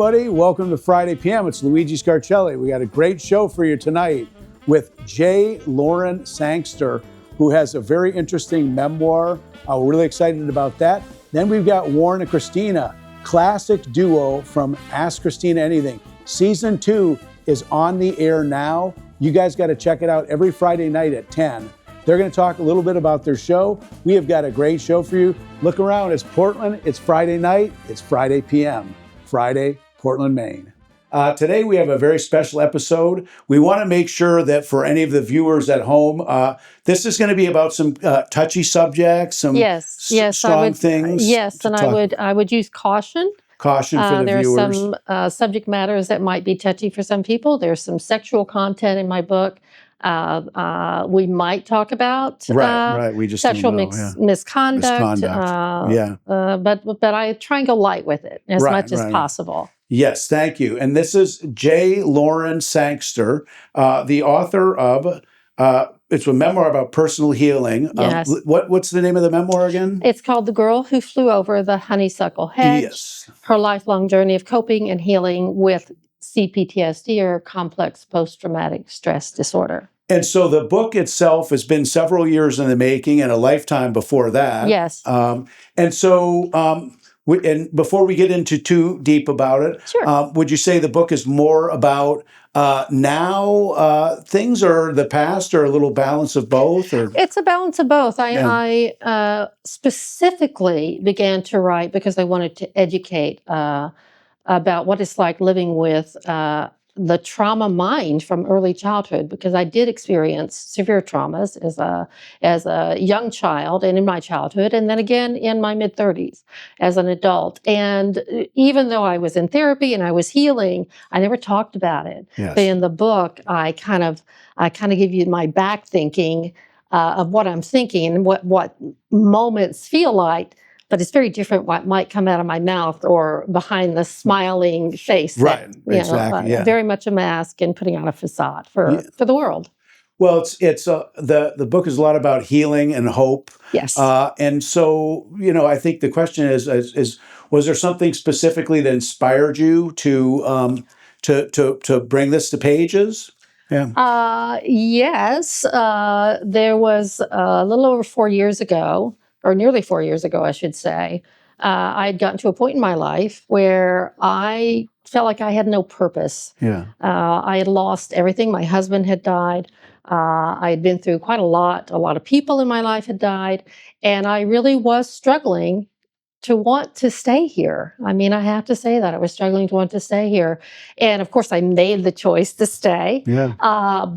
everybody. Welcome to Friday PM. It's Luigi Scarcelli. We got a great show for you tonight with J. Lauren Sangster, who has a very interesting memoir. We're really excited about that. Then we've got Warren and Christina, classic duo from Ask Christina Anything. Season 2 is on the air now. You guys got to check it out every Friday night at 10. They're going to talk a little bit about their show. We have got a great show for you. Look around. It's Portland. It's Friday night. It's Friday PM. Friday, Portland, Maine. Today we have a very special episode. We want to make sure that for any of the viewers at home, this is going to be about some touchy subjects, some strong things. Yes, and I would use caution. Caution for the viewers. There's some subject matters that might be touchy for some people. There's some sexual content in my book. We might talk about We just sexual misconduct. But I try and go light with it as much as possible. Yes, thank you. And this is J. Lauren Sangster, the author of it's a memoir about personal healing. Yes. What's the name of the memoir again? It's called The Girl Who Flew Over the Honeysuckle Hedge. Yes. Her lifelong journey of coping and healing with CPTSD, or complex post-traumatic stress disorder. And so the book itself has been several years in the making and a lifetime before that. Yes. And before we get into too deep about it, sure. Would you say the book is more about now things, or the past, or a little balance of both? Or it's a balance of both. I specifically began to write because I wanted to educate about what it's like living with the trauma mind from early childhood, because I did experience severe traumas as a young child and in my childhood, and then again in my mid-30s as an adult. And even though I was in therapy and I was healing, I never talked about it. Yes. But in the book, I kind of give you my back thinking of what I'm thinking and what moments feel like. But it's very different what might come out of my mouth or behind the smiling face. Right, exactly. Very much a mask and putting on a facade for the world. Well, it's the book is a lot about healing and hope. Yes. And so, I think the question is was there something specifically that inspired you to bring this to pages? Yeah. Yes. There was a little over 4 years ago, or nearly 4 years ago, I should say, I had gotten to a point in my life where I felt like I had no purpose. Yeah. I had lost everything. My husband had died. I had been through quite a lot. A lot of people in my life had died. And I really was struggling to want to stay here. I mean, I have to say that. I was struggling to want to stay here. And of course, I made the choice to stay. Yeah.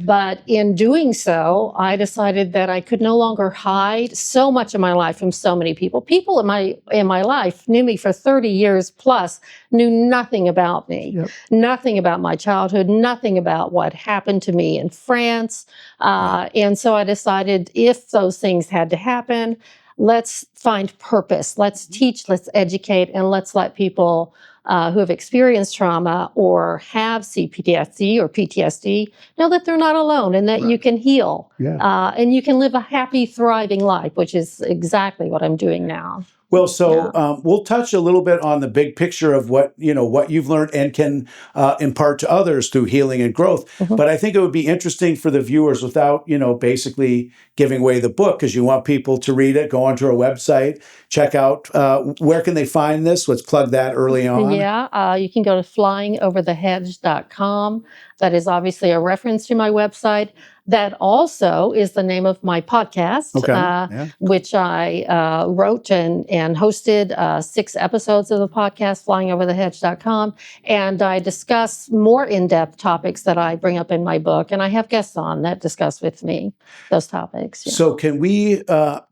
But in doing so, I decided that I could no longer hide so much of my life from so many people. People in my life knew me for 30 years plus, knew nothing about me, nothing about my childhood, nothing about what happened to me in France. And so I decided if those things had to happen, let's find purpose, let's teach, let's educate, and let's let people who have experienced trauma or have CPTSD or PTSD know that they're not alone and that you can heal and you can live a happy, thriving life, which is exactly what I'm doing now. Well, so we'll touch a little bit on the big picture of what you've learned and can impart to others through healing and growth. Mm-hmm. But I think it would be interesting for the viewers, without basically giving away the book, because you want people to read it, go onto our website, check out where can they find this. Let's plug that early on. Yeah, you can go to flyingoverthehedge.com. That is obviously a reference to my website. That also is the name of my podcast, which I wrote and hosted 6 episodes of the podcast, flyingoverthehedge.com. And I discuss more in-depth topics that I bring up in my book. And I have guests on that discuss with me those topics. Yeah. So can we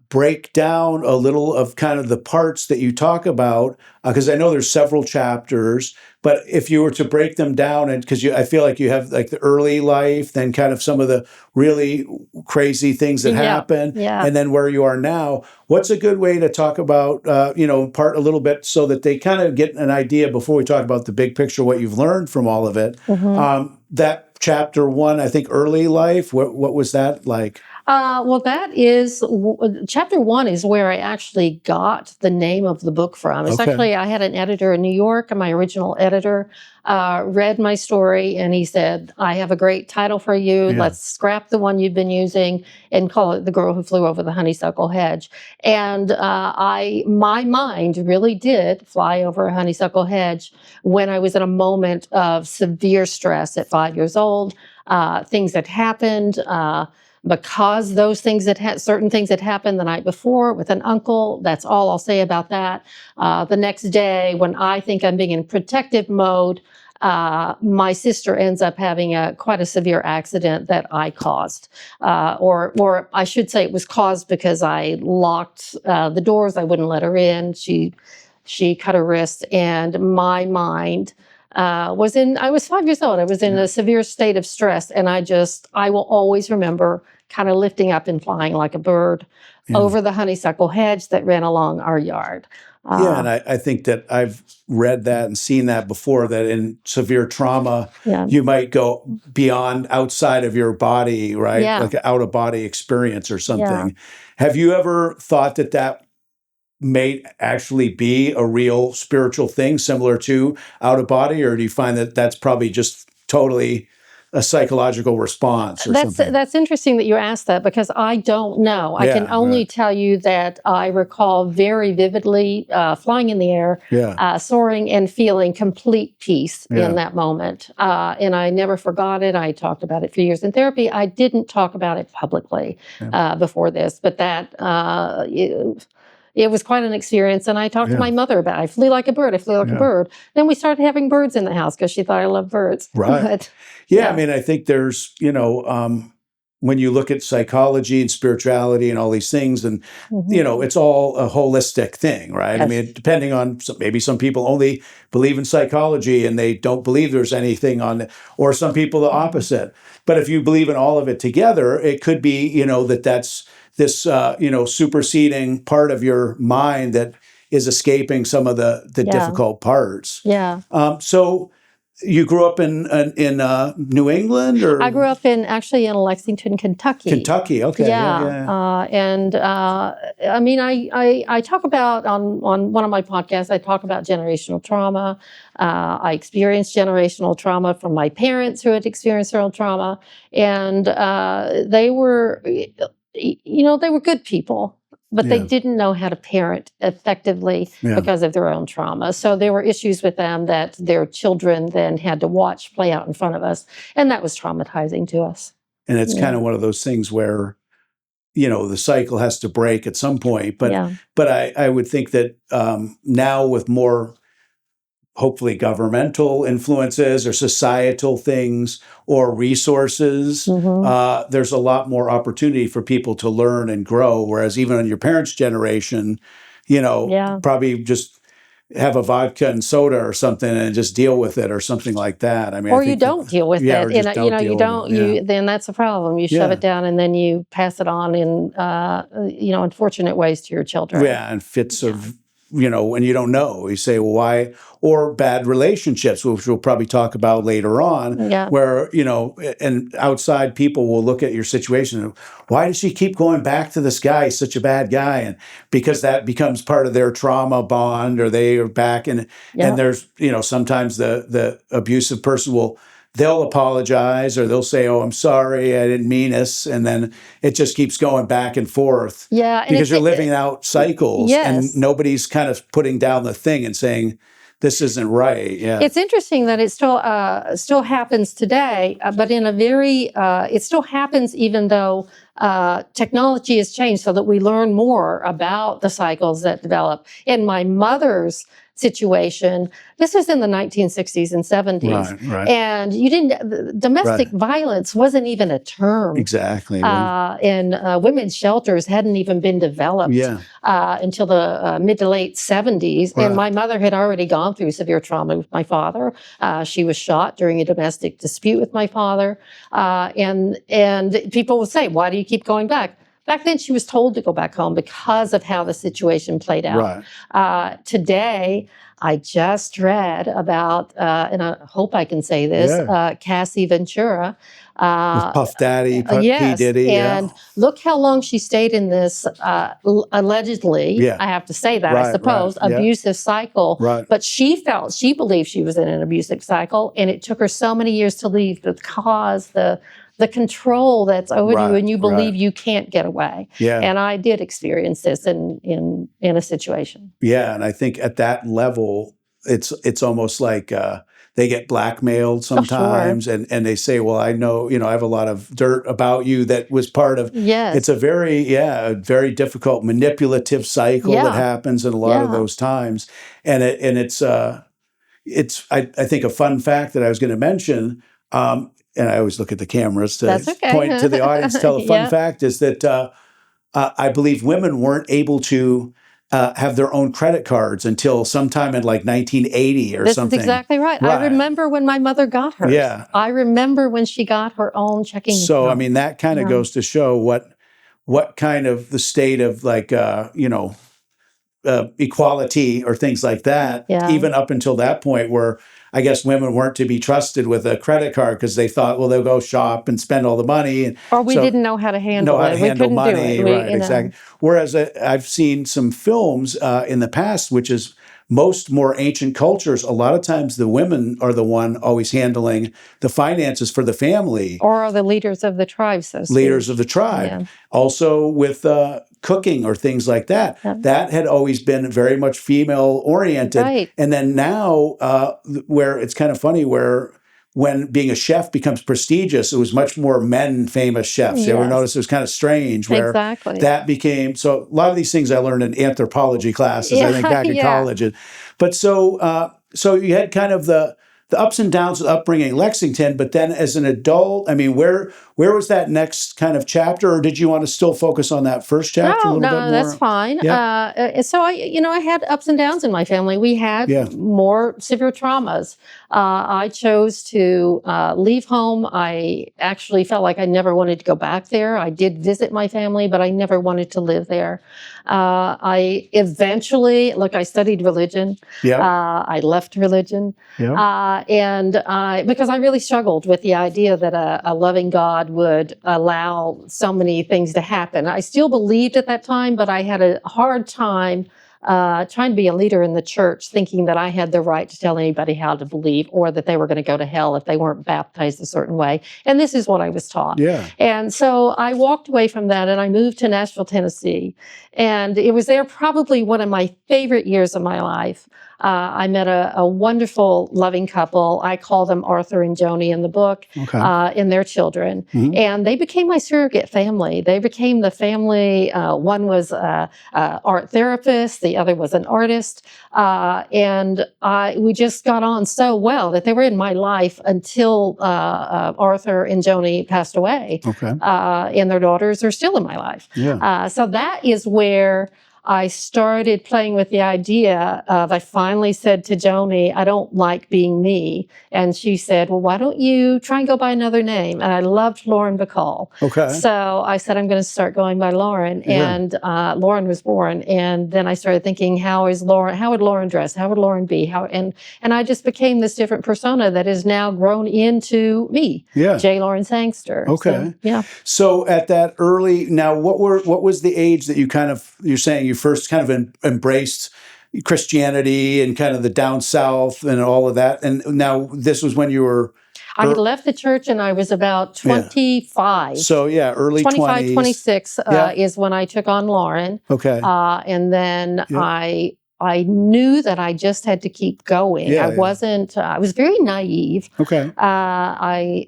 break down a little of kind of the parts that you talk about? Because I know there's several chapters, but if you were to break them down, and because I feel like you have like the early life, then kind of some of the really crazy things that happen, and then where you are now, what's a good way to talk about, part a little bit so that they kind of get an idea before we talk about the big picture, what you've learned from all of it. Mm-hmm. That chapter 1, I think, early life, what was that like? Well, that is chapter 1 is where I actually got the name of the book from. It's Okay. actually, I had an editor in New York, and my original editor read my story, and he said, I have a great title for you. Yeah. Let's scrap the one you've been using and call it The Girl Who Flew Over the Honeysuckle Hedge. And my mind really did fly over a honeysuckle hedge when I was in a moment of severe stress at 5 years old. Things that happened, because those things that certain things that happened the night before with an uncle. That's all I'll say about that. The next day, when I think I'm being in protective mode, my sister ends up having quite a severe accident that I caused, or I should say it was caused because I locked the doors. I wouldn't let her in. She cut her wrist, and my mind I was 5 years old. I was in a severe state of stress, and I will always remember kind of lifting up and flying like a bird over the honeysuckle hedge that ran along our yard. And I think that I've read that and seen that before, that in severe trauma, you might go beyond outside of your body, right? Yeah. Like an out-of-body experience or something. Yeah. Have you ever thought that may actually be a real spiritual thing similar to out-of-body, or do you find that that's probably just totally a psychological response or something? That's interesting that you asked that, because I don't know. I can only tell you that I recall very vividly flying in the air, soaring, and feeling complete peace in that moment. And I never forgot it. I talked about it for years in therapy. I didn't talk about it publicly before this, but it was quite an experience, and I talked to my mother about it. I flew like a bird. I flew like a bird. Then we started having birds in the house because she thought I loved birds. Right. But, I mean, I think there's, when you look at psychology and spirituality and all these things, and, it's all a holistic thing, right? I mean, depending on, maybe some people only believe in psychology and they don't believe there's anything on it, or some people the opposite. But if you believe in all of it together, it could be, that's this, superseding part of your mind that is escaping some of the difficult parts. Yeah. So you grew up in New England, or? I grew up in Lexington, Kentucky. Kentucky, okay. And I mean, I talk about on one of my podcasts, I talk about generational trauma. I experienced generational trauma from my parents who had experienced their own trauma, and they were good people, but they didn't know how to parent effectively because of their own trauma. So there were issues with them that their children then had to watch play out in front of us, and that was traumatizing to us. And it's kind of one of those things where, the cycle has to break at some point. But I would think that now, with more, hopefully, governmental influences or societal things or resources, there's a lot more opportunity for people to learn and grow. Whereas even on your parents' generation, probably just have a vodka and soda or something and just deal with it or something like that. I mean, or you don't deal with it. Then that's a problem. You shove it down, and then you pass it on in unfortunate ways to your children. Yeah, and fits of when you don't know, you say, well, why? Or bad relationships, which we'll probably talk about later on, where, and outside people will look at your situation and, why does she keep going back to this guy? He's such a bad guy. And because that becomes part of their trauma bond, or they are back. And there's, sometimes the abusive person they'll apologize, or they'll say, oh, I'm sorry, I didn't mean this. And then it just keeps going back and forth. Yeah. Because you're living out cycles, and nobody's kind of putting down the thing and saying, this isn't right. Yeah. It's interesting that it still happens today, but in a very, it still happens even though technology has changed so that we learn more about the cycles that develop. In my mother's situation, this was in the 1960s and 70s. Right. And domestic violence wasn't even a term. Exactly. And women's shelters hadn't even been developed until the mid to late 70s. And my mother had already gone through severe trauma with my father. She was shot during a domestic dispute with my father. And people would say, why do you keep going back? Back then, she was told to go back home because of how the situation played out. Today, I just read about, and I hope I can say this, Cassie Ventura, With Puff Daddy, P. Yes, Diddy, and look how long she stayed in this allegedly, I have to say that, I suppose, abusive cycle. Right. But she believed she was in an abusive cycle, and it took her so many years to leave because the control that's over you, and you believe you can't get away. Yeah. And I did experience this in a situation. Yeah, and I think at that level, it's almost like they get blackmailed sometimes, and they say, well, I know, I have a lot of dirt about you that was part of. Yes. It's a very difficult manipulative cycle that happens in a lot of those times, and it's I think a fun fact that I was going to mention. And I always look at the cameras to point to the audience. Tell a fun fact is that I believe women weren't able to have their own credit cards until sometime in like 1980 or something. That's exactly right. I remember when my mother got hers. Yeah. I remember when she got her own checking account. So, I mean, that kind of goes to show what kind of the state of like, equality or things like that, even up until that point where I guess women weren't to be trusted with a credit card because they thought, well, they'll go shop and spend all the money. Or we didn't know how to handle it. We couldn't money, do it. Right, exactly. Whereas I've seen some films in the past, which is most more ancient cultures, a lot of times the women are the one always handling the finances for the family. Or are the leaders of the tribe, so to speak. Leaders of the tribe. Yeah. Also with cooking or things like that. That had always been very much female-oriented. Right. And then now, where it's kind of funny, when being a chef becomes prestigious, it was much more men-famous chefs. Yes. You ever notice it was kind of strange where that became, so a lot of these things I learned in anthropology classes, I think back in college. But so you had kind of the ups and downs of upbringing in Lexington, but then as an adult, I mean, where was that next kind of chapter, or did you want to still focus on that first chapter a little bit more? No, that's fine. Yeah. So I had ups and downs in my family. We had more severe traumas. I chose to leave home. I actually felt like I never wanted to go back there. I did visit my family, but I never wanted to live there. I eventually, I studied religion. I left religion. Because I really struggled with the idea that a loving God would allow so many things to happen. I still believed at that time, but I had a hard time trying to be a leader in the church, thinking that I had the right to tell anybody how to believe or that they were going to go to hell if they weren't baptized a certain way. And this is what I was taught. Yeah. And so I walked away from that and I moved to Nashville, Tennessee. And it was there probably one of my favorite years of my life. I met a wonderful, loving couple. I call them Arthur and Joni in the book, and their children. Mm-hmm. And they became my surrogate family. They became the family. One was an art therapist. The other was an artist. And we just got on so well that they were in my life until Arthur and Joni passed away. And their daughters are still in my life. Yeah. So that is where I started playing with the idea of, I finally said to Joni, I don't like being me. And she said, well, why don't you try and go by another name? And I loved Lauren Bacall. So I said, I'm going to start going by Lauren. And Lauren was born. And then I started thinking, how would Lauren dress? How would Lauren be? And I just became this different persona that is now grown into me, J. Lauren Sangster. So at that early, now what was the age that you're saying you first kind of embraced Christianity and kind of the down south and all of that? And now this was when you were... I had left the church and I was about 25. So early 25, 20s. 26 is when I took on Lauren. And then I knew that I just had to keep going. I was very naive. I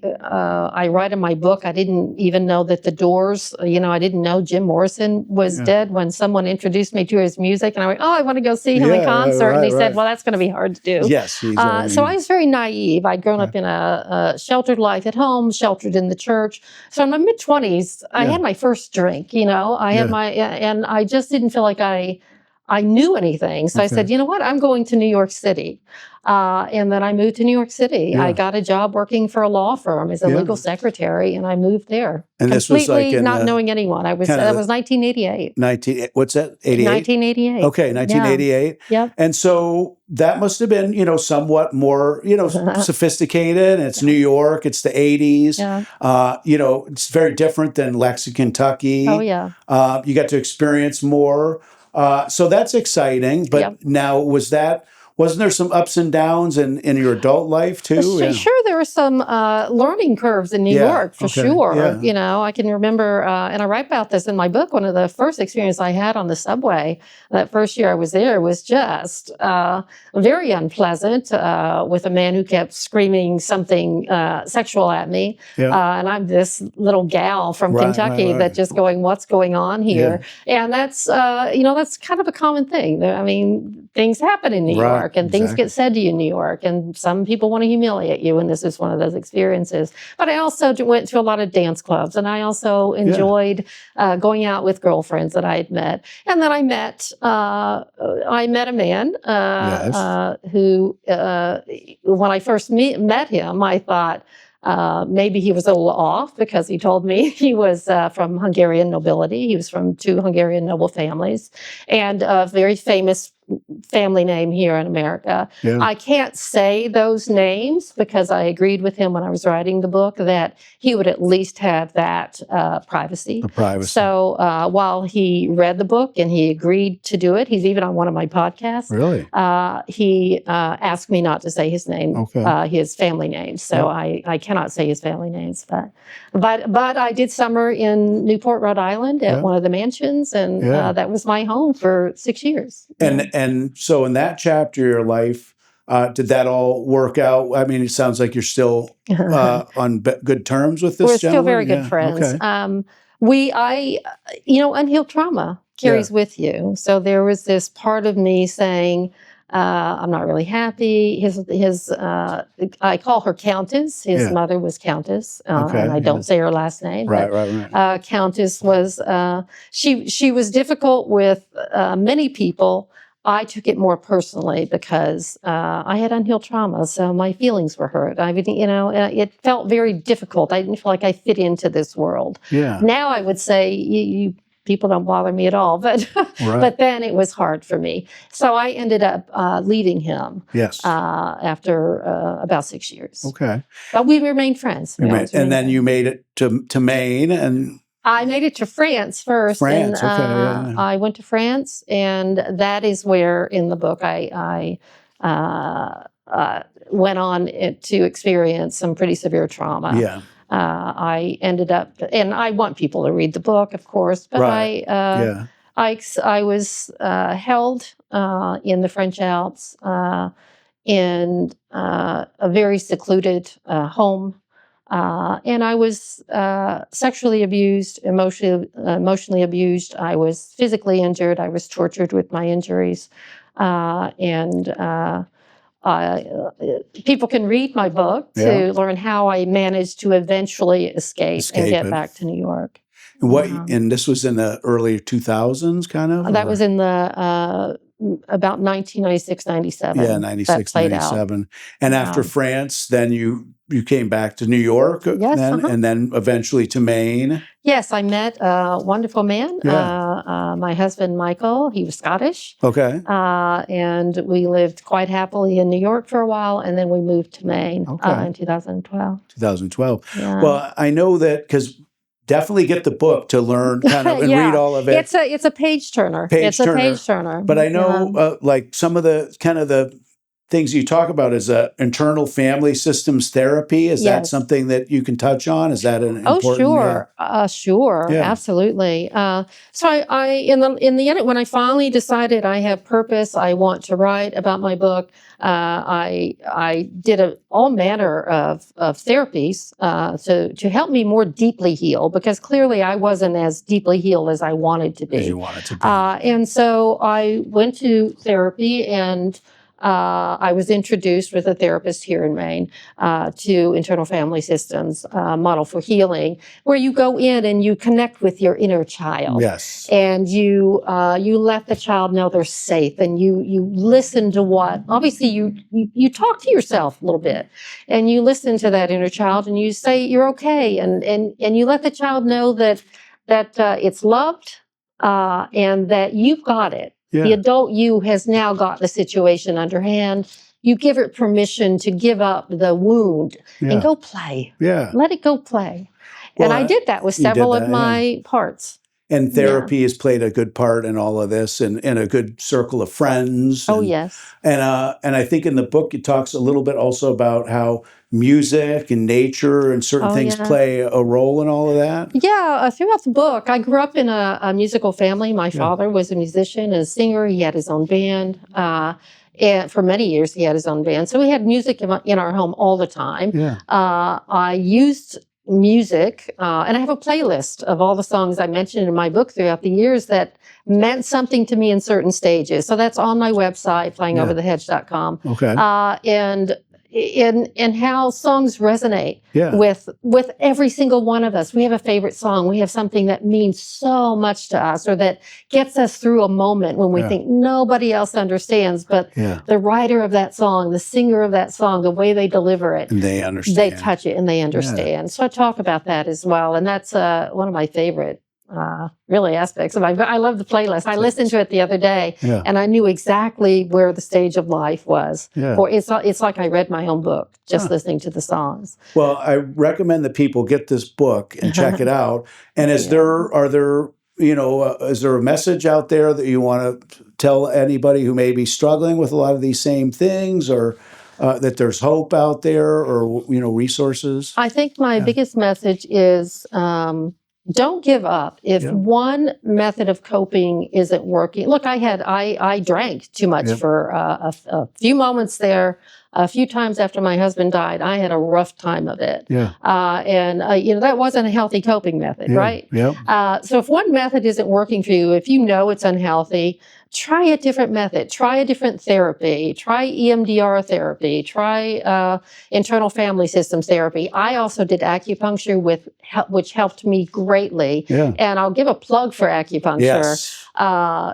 write in my book, I didn't even know that the Doors, I didn't know Jim Morrison was dead when someone introduced me to his music. And I went, I want to go see him in concert. And he said, well, that's going to be hard to do. So I was very naive. I'd grown up in a sheltered life at home, sheltered in the church. So in my mid-20s, I had my first drink, I had and I just didn't feel like I I knew anything. So I said, you know what, I'm going to New York City. And then I moved to New York City. Yeah. I got a job working for a law firm as a legal secretary, and I moved there. And this was like completely not knowing anyone. That was 1988. What's that? 88? 1988. Okay, 1988. Yeah. Yep. And so that must have been, somewhat more, sophisticated. It's New York. It's the 80s. Yeah. It's very different than Lexington, Kentucky. Oh, yeah. You got to experience more. So that's exciting. But now, wasn't there some ups and downs in your adult life too? Sure, there were some learning curves in New York, for sure. Yeah. I can remember, and I write about this in my book, one of the first experiences I had on the subway that first year I was there was just very unpleasant with a man who kept screaming something sexual at me. Yeah. And I'm this little gal from Kentucky that just going, what's going on here? Yeah. And that's, that's kind of a common thing. I mean, things happen in New York. And things get said to you in New York, and some people want to humiliate you, and this is one of those experiences. But I also went to a lot of dance clubs, and I also enjoyed going out with girlfriends that I had met. And then I met a man who, when I first met him, I thought, maybe he was a little off because he told me he was from Hungarian nobility. He was from 2 Hungarian noble families and a very famous family name here in America. Yeah. I can't say those names because I agreed with him when I was writing the book that he would at least have that privacy. The privacy. So while he read the book and he agreed to do it, he's even on one of my podcasts. Really? He asked me not to say his name, his family name. So I cannot say his family names, but I did summer in Newport, Rhode Island at one of the mansions, and that was my home for 6 years. And so in that chapter of your life, did that all work out? I mean, it sounds like you're still on good terms with this gentleman. We're still very good friends. Okay. Unhealed trauma carries with you. So there was this part of me saying, I'm not really happy. I call her Countess. His mother was Countess, and I don't say her last name. Right. Countess was, she was difficult with many people. I took it more personally because I had unhealed trauma, so my feelings were hurt. I mean, it felt very difficult. I didn't feel like I fit into this world. Yeah. Now I would say you people don't bother me at all, but but then it was hard for me. So I ended up leaving him. Yes. After about 6 years. Okay. But we remained friends. And then you made it to Maine and. I made it to France first. France, and, I went to France, and that is where, in the book, I went on to experience some pretty severe trauma. Yeah. I ended up, and I want people to read the book, of course, but I was held in the French Alps in a very secluded home. And I was sexually abused, emotionally abused. I was physically injured. I was tortured with my injuries. People can read my book to learn how I managed to eventually escape and get back to New York. And this was in the early 2000s, kind of? That was in the about 1996, 97. Yeah, 96, 97. And after France, then you came back to New York, and then eventually to Maine. Yes, I met a wonderful man, my husband, Michael. He was Scottish. Okay. And we lived quite happily in New York for a while, and then we moved to Maine in 2012. 2012. Yeah. Well, I know that because definitely get the book to learn kind of and read all of it. It's a page turner. It's a page turner. But I know like some of the kind of the things you talk about is internal family systems therapy. Is that something that you can touch on? Is that an important? Sure. Sure. Yeah. Absolutely. So I in the end, when I finally decided I have purpose, I want to write about my book, I did all manner of therapies to help me more deeply heal, because clearly I wasn't as deeply healed as I wanted to be. As you wanted to be. And so I went to therapy, and I was introduced with a therapist here in Maine to internal family systems model for healing, where you go in and you connect with your inner child. Yes. And you let the child know they're safe, and you listen to what, obviously you talk to yourself a little bit, and you listen to that inner child, and you say you're okay, and you let the child know that it's loved, and that you've got it. Yeah. The adult you has now got the situation underhand. You give it permission to give up the wound and go play. Yeah. Let it go play. Well, And I did that with several of my parts. And therapy has played a good part in all of this, and a good circle of friends. Oh, yes. And I think in the book it talks a little bit also about how music and nature and certain things play a role in all of that. Yeah, throughout the book, I grew up in a musical family. My father was a musician and a singer. He had his own band. And for many years, he had his own band. So we had music in our home all the time. Yeah. I used music, and I have a playlist of all the songs I mentioned in my book throughout the years that meant something to me in certain stages. So that's on my website, flyingoverthehedge.com. Okay. And how songs resonate with every single one of us. We have a favorite song. We have something that means so much to us, or that gets us through a moment when we think nobody else understands, but the writer of that song, the singer of that song, the way they deliver it, and they understand. They touch it and they understand. So I talk about that as well. And that's one of my favorite really aspects of my book. I love the playlist. I listened to it the other day, and I knew exactly where the stage of life was. Or it's like I read my own book just listening to the songs. Well, I recommend that people get this book and check it out. And is there a message out there that you want to tell anybody who may be struggling with a lot of these same things, or that there's hope out there, or resources? I think my biggest message is don't give up. If one method of coping isn't working, look, I drank too much for a few moments there. A few times after my husband died, I had a rough time of it. And that wasn't a healthy coping method, right? So if one method isn't working for you, if you know it's unhealthy, try a different method. Try a different therapy. Try EMDR therapy. Try internal family systems therapy. I also did acupuncture, which helped me greatly. And I'll give a plug for acupuncture.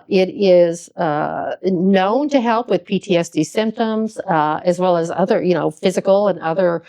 It is known to help with PTSD symptoms, as well as other, physical and other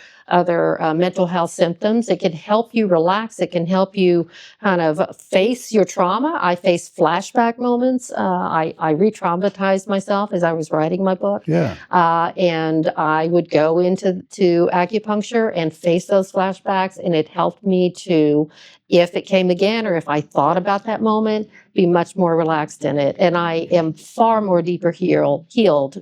mental health symptoms. It can help you relax. It can help you kind of face your trauma. I faced flashback moments. I re-traumatized myself as I was writing my book. And I would go into acupuncture and face those flashbacks, and it helped me to, if it came again, or if I thought about that moment, be much more relaxed in it. And I am far more deeper healed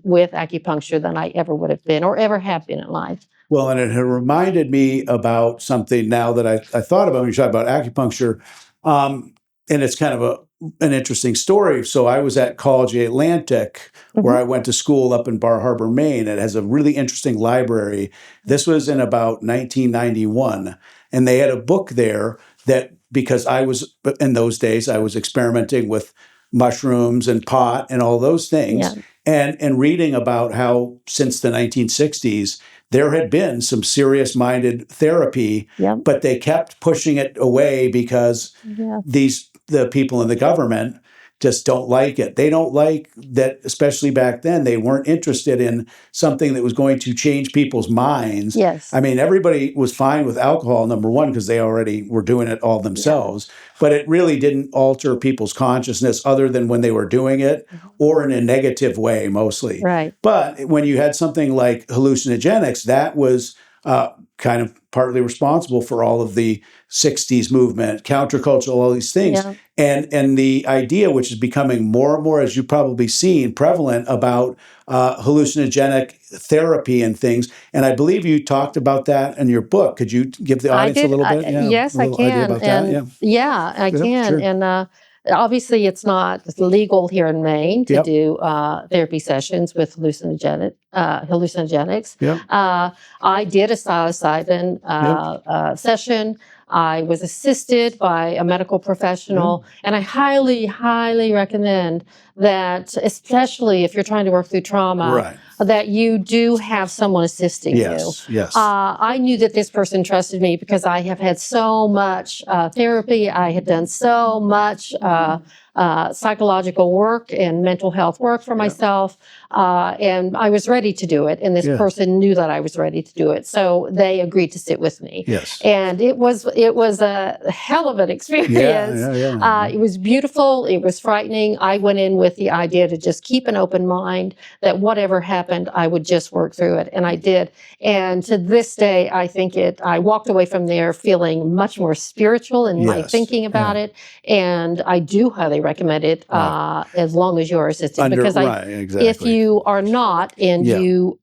with acupuncture than I ever would have been or ever have been in life. Well, and it had reminded me about something now that I thought about when you talk about acupuncture. And it's kind of an interesting story. So I was at College Atlantic, where I went to school up in Bar Harbor, Maine. It has a really interesting library. This was in about 1991. And they had a book there that, because in those days, I was experimenting with mushrooms and pot and all those things, and reading about how since the 1960s, there had been some serious-minded therapy, but they kept pushing it away because the people in the government just don't like it. They don't like that, especially back then, they weren't interested in something that was going to change people's minds. I mean, everybody was fine with alcohol, number one, because they already were doing it all themselves, but it really didn't alter people's consciousness other than when they were doing it, or in a negative way, mostly. But when you had something like hallucinogenics, that was kind of partly responsible for all of the 60s movement, countercultural, all these things. And the idea, which is becoming more and more, as you've probably seen, prevalent about hallucinogenic therapy and things. And I believe you talked about that in your book. Could you give the audience a little bit? Yes, I can. I can. Sure. And obviously, it's not legal here in Maine to do therapy sessions with hallucinogenics. I did a psilocybin session. I was assisted by a medical professional, and I highly, highly recommend that, especially if you're trying to work through trauma, that you do have someone assisting you. Yes. I knew that this person trusted me because I have had so much therapy. I had done so much psychological work and mental health work for myself, and I was ready to do it. And this person knew that I was ready to do it, so they agreed to sit with me. And it was a hell of an experience. It was beautiful. It was frightening. I went in with the idea to just keep an open mind, that whatever happened, I would just work through it, and I did. And to this day, I think I walked away from there feeling much more spiritual in my thinking about it, and I do highly recommend it as long as you're assisted, because if you are not, and you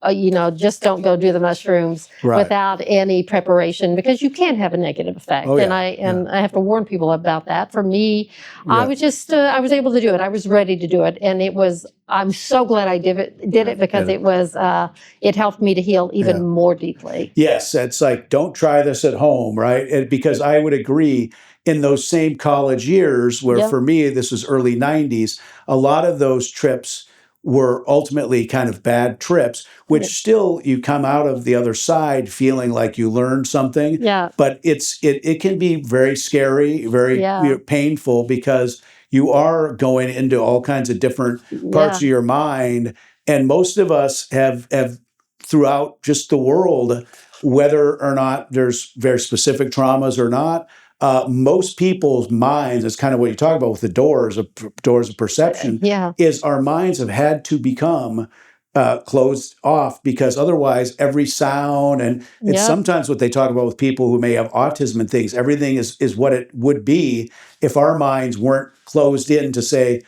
just don't go do the mushrooms without any preparation, because you can have a negative effect. And I have to warn people about that. For me, I was just I was able to do it. I was ready to do it, and I'm so glad I did it because it helped me to heal even more deeply. Yes, it's like, don't try this at home, right? Because I would agree, in those same college years, where for me, this was early 90s, a lot of those trips were ultimately kind of bad trips, which still you come out of the other side feeling like you learned something. But it can be very scary, very painful, because you are going into all kinds of different parts of your mind. And most of us have throughout just the world, whether or not there's very specific traumas or not, most people's minds, is kind of what you talk about with the doors of perception, is our minds have had to become closed off, because otherwise every sound, and it's sometimes what they talk about with people who may have autism and things, everything is what it would be if our minds weren't closed in to say,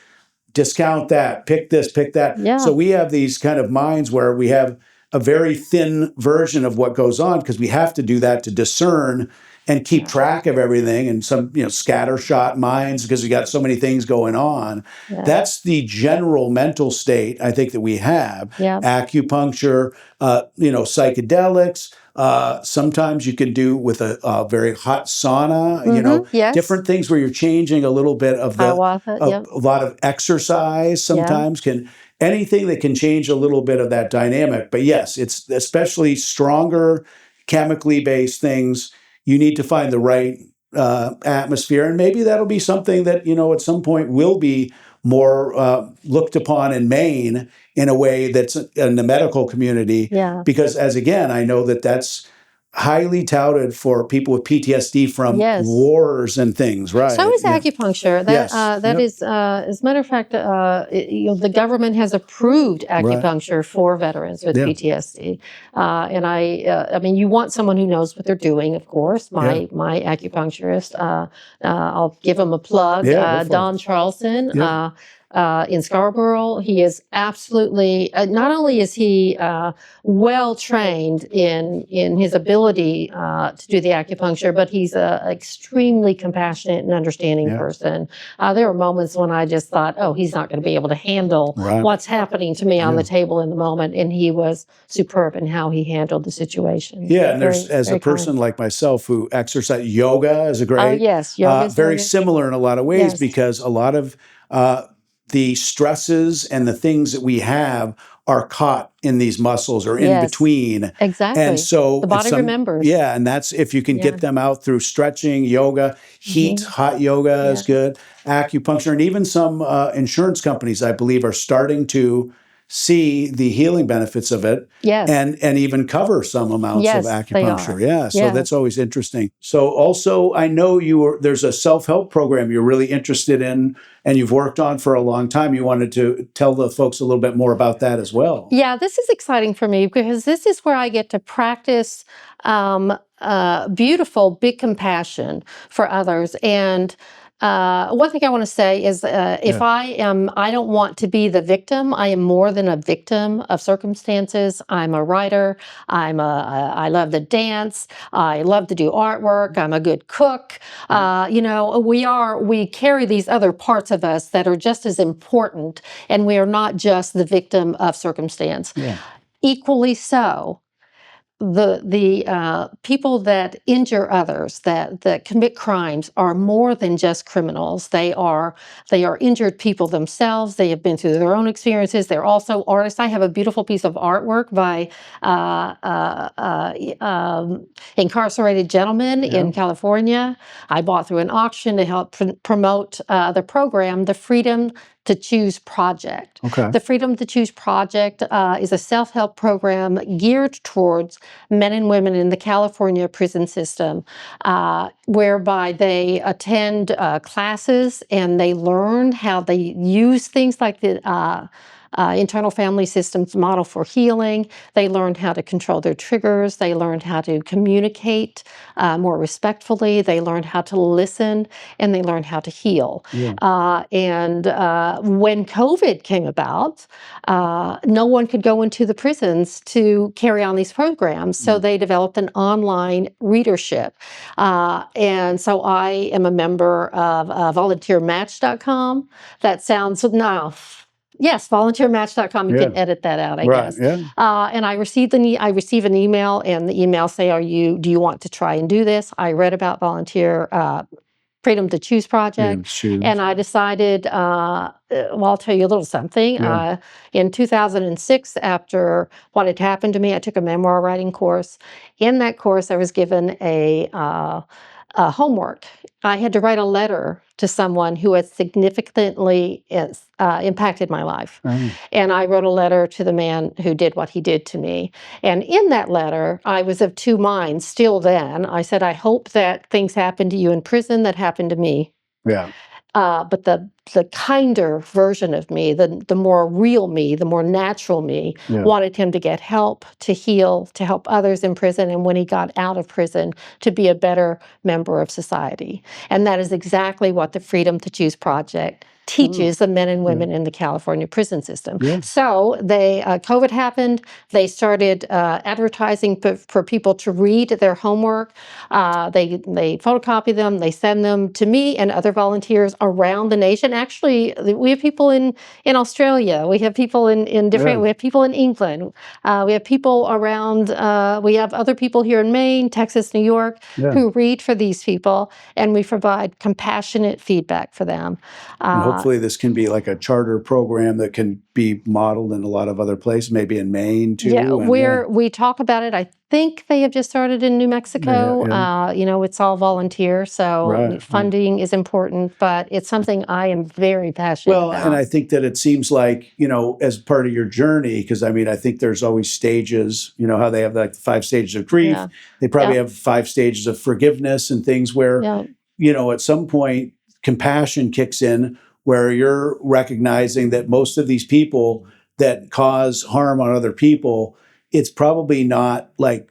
discount that, pick this, pick that. So we have these kind of minds where we have a very thin version of what goes on, because we have to do that to discern and keep track of everything, and some scattershot minds, because we got so many things going on. That's the general mental state, I think, that we have. Acupuncture, psychedelics. Sometimes you can do with a very hot sauna. Different things where you're changing a little bit of a lot of exercise. Sometimes anything that can change a little bit of that dynamic. But yes, it's especially stronger chemically based things. You need to find the right atmosphere, and maybe that'll be something that at some point will be more looked upon in Maine in a way that's in the medical community. Because I know that's highly touted for people with PTSD from wars and things, right? So is acupuncture. That is, as a matter of fact, the government has approved acupuncture for veterans with PTSD. And I mean, you want someone who knows what they're doing, of course. My acupuncturist, I'll give him a plug, Don Charlson. In Scarborough, he is absolutely, not only is he well trained in his ability to do the acupuncture, but he's an extremely compassionate and understanding person. There were moments when I just thought, oh, he's not going to be able to handle what's happening to me on the table in the moment. And he was superb in how he handled the situation. And there's, as a person like myself who exercise, yoga is a great, yoga is very similar in a lot of ways, because a lot of the stresses and the things that we have are caught in these muscles or in between. And so the body remembers. And that's, if you can get them out through stretching, yoga, hot yoga is good, acupuncture, and even some insurance companies, I believe, are starting to see the healing benefits of it, and even cover some amounts of acupuncture. So that's always interesting. So also, I know there's a self-help program you're really interested in, and you've worked on for a long time. You wanted to tell the folks a little bit more about that as well. This is exciting for me, because this is where I get to practice beautiful, big compassion for others. And one thing I want to say is, if I don't want to be the victim. I am more than a victim of circumstances. I'm a writer. I love to dance. I love to do artwork. I'm a good cook. We carry these other parts of us that are just as important, and we are not just the victim of circumstance. Equally so, the people that injure others, that commit crimes, are more than just criminals. They are injured people themselves. They have been through their own experiences. They're also artists. I have a beautiful piece of artwork by incarcerated gentleman in California. I bought through an auction to help promote the program, the Freedom to Choose Project. Okay. The Freedom to Choose Project is a self-help program geared towards men and women in the California prison system, whereby they attend classes and they learn how they use things like the internal family systems model for healing. They learned how to control their triggers. They learned how to communicate more respectfully. They learned how to listen, and they learned how to heal. And when COVID came about, no one could go into the prisons to carry on these programs. So they developed an online readership. And so I am a member of volunteermatch.com. That sounds, no. Yes, volunteermatch.com. You can edit that out, I guess. And I receive an email, and the email say, do you want to try and do this? I read about Freedom to Choose Project, and I decided, well, I'll tell you a little something. In 2006, after what had happened to me, I took a memoir writing course. In that course, I was given a homework. I had to write a letter to someone who had significantly impacted my life. And I wrote a letter to the man who did what he did to me. And in that letter, I was of two minds still then. I said, I hope that things happen to you in prison that happened to me. But the kinder version of me, the more real me, the more natural me, wanted him to get help, to heal, to help others in prison, and when he got out of prison, to be a better member of society. And that is exactly what the Freedom to Choose Project teaches the men and women in the California prison system. So COVID happened. They started advertising for people to read their homework. They photocopy them. They send them to me and other volunteers around the nation. Actually, we have people in Australia. We have people in different. We have people in England. We have people around. We have other people here in Maine, Texas, New York, who read for these people, and we provide compassionate feedback for them. And hopefully this can be like a charter program that can be modeled in a lot of other places, maybe in Maine too. We talk about it. I think they have just started in New Mexico. It's all volunteer, so funding is important, but it's something I am very passionate about. And I think that it seems like, as part of your journe, because I think there's always stages, how they have like 5 stages of grief. They probably have 5 stages of forgiveness and things where, at some point, compassion kicks in, where you're recognizing that most of these people that cause harm on other people, it's probably not like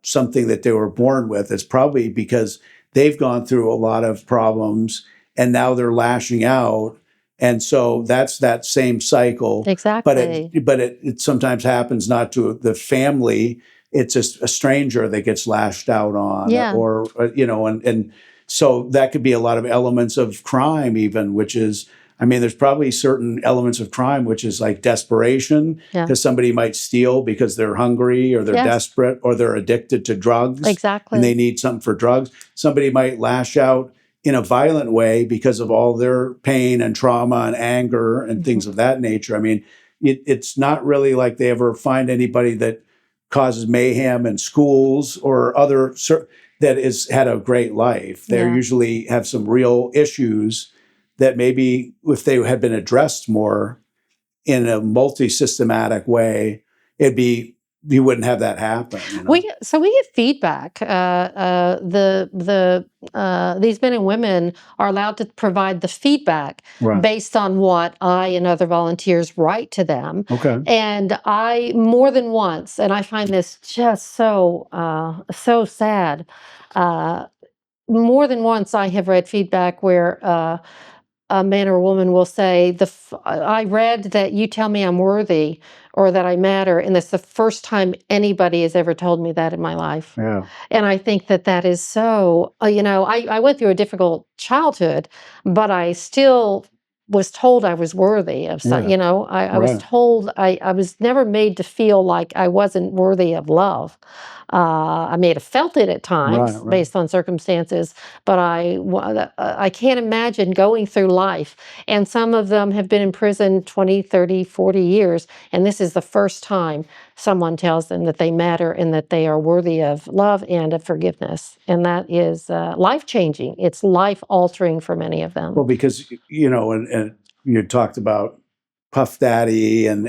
something that they were born with. It's probably because they've gone through a lot of problems and now they're lashing out. And so that's that same cycle. Exactly. But it sometimes happens not to the family. It's just a stranger that gets lashed out on, or and so that could be a lot of elements of crime even, which is, there's probably certain elements of crime, which is like desperation, because somebody might steal because they're hungry or they're desperate or they're addicted to drugs. Exactly. And they need something for drugs. Somebody might lash out in a violent way because of all their pain and trauma and anger and things of that nature. It's not really like they ever find anybody that causes mayhem in schools or other that has had a great life. They usually have some real issues that maybe if they had been addressed more in a multi-systematic way, you wouldn't have that happen. We get feedback. These men and women are allowed to provide the feedback based on what I and other volunteers write to them. And I, more than once, and I find this just so sad, more than once I have read feedback where a man or a woman will say, I read that you tell me I'm worthy or that I matter, and that's the first time anybody has ever told me that in my life. And I think that is so, I went through a difficult childhood, but I still was told I was worthy of some, Yeah. I was Right. told I was never made to feel like I wasn't worthy of love. I may have felt it at Right. times Right. based on circumstances, but I can't imagine going through life. And some of them have been in prison 20, 30, 40 years. And this is the first time someone tells them that they matter and that they are worthy of love and of forgiveness. And that is life-changing. It's life-altering for many of them. Well, because and you talked about Puff Daddy and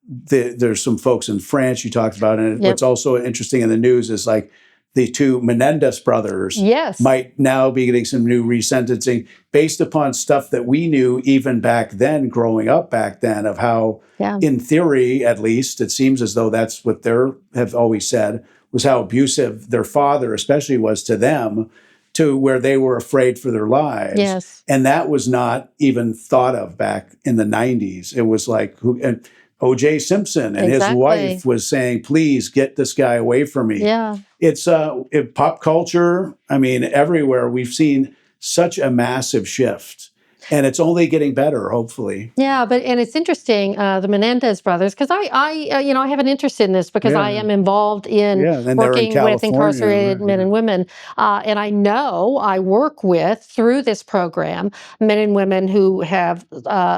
there's some folks in France you talked about, and Yep. what's also interesting in the news is like the two Menendez brothers Yes. might now be getting some new resentencing based upon stuff that we knew even back then, growing up back then, of how, Yeah. in theory, at least, it seems as though that's what they have always said, was how abusive their father especially was to them, to where they were afraid for their lives. Yes. And that was not even thought of back in the 90s. It was like, and O.J. Simpson and his Exactly. wife was saying, please get this guy away from me. Yeah. It's in pop culture, I mean, everywhere, we've seen such a massive shift. And it's only getting better, hopefully. Yeah, and it's interesting, the Menendez brothers, because I have an interest in this because I am involved in and they're in working with California, incarcerated right, men and women. And I know I work with, through this program, men and women who have,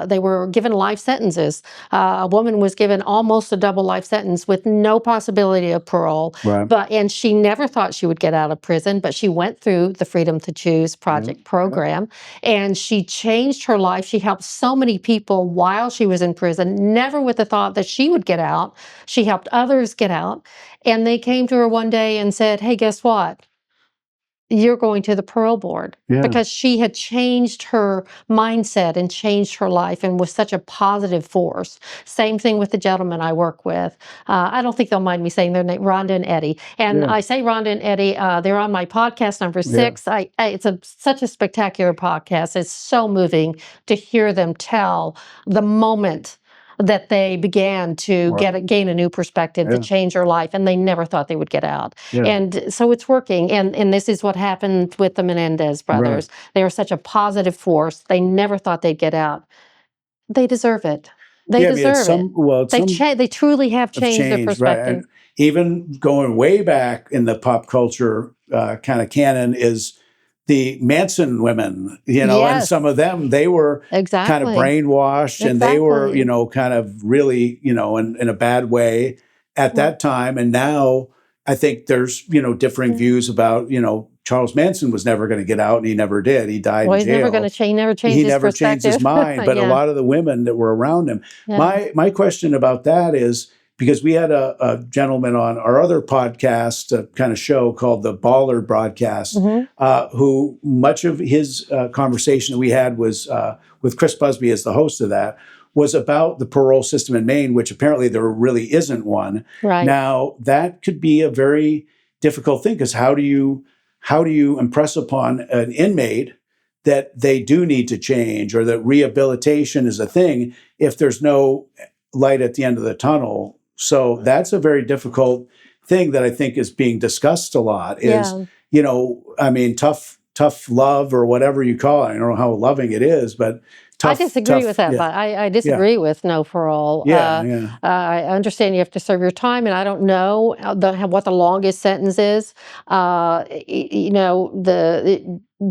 they were given life sentences. A woman was given almost a double life sentence with no possibility of parole. Right. And she never thought she would get out of prison, but she went through the Freedom to Choose Project program, and she changed her life. She helped so many people while she was in prison, never with the thought that she would get out. She helped others get out. And they came to her one day and said, hey, guess what? You're going to the parole board. Because she had changed her mindset and changed her life and was such a positive force. Same thing with the gentleman I work with. I don't think they'll mind me saying their name, Rhonda and Eddie. And I say Rhonda and Eddie, they're on my podcast number 6. It's such a spectacular podcast. It's so moving to hear them tell the moment that they began to gain a new perspective, to change their life, and they never thought they would get out. And so it's working, and this is what happened with the Menendez brothers. They were such a positive force. They never thought they'd get out. They deserve it. They deserve it. They truly have changed their perspective. And even going way back in the pop culture kind of canon is the Manson women, and some of them, they were kind of brainwashed and they were, kind of really, in a bad way at that time. And now I think there's, differing views about, Charles Manson was never going to get out, and he never did. He died in jail. Never going to change. He never changed his mind. But a lot of the women that were around him. My question about that is, because we had a gentleman on our other podcast, a kind of show called the Baller Broadcast, who much of his conversation that we had was with Chris Busby as the host of that, was about the parole system in Maine, which apparently there really isn't one. Right. Now, that could be a very difficult thing, because how do you impress upon an inmate that they do need to change, or that rehabilitation is a thing, if there's no light at the end of the tunnel? So that's a very difficult thing that I think is being discussed a lot is, tough love, or whatever you call it. I don't know how loving it is, but tough. I disagree with that. But I disagree with no parole. I understand you have to serve your time, and I don't know what the longest sentence is.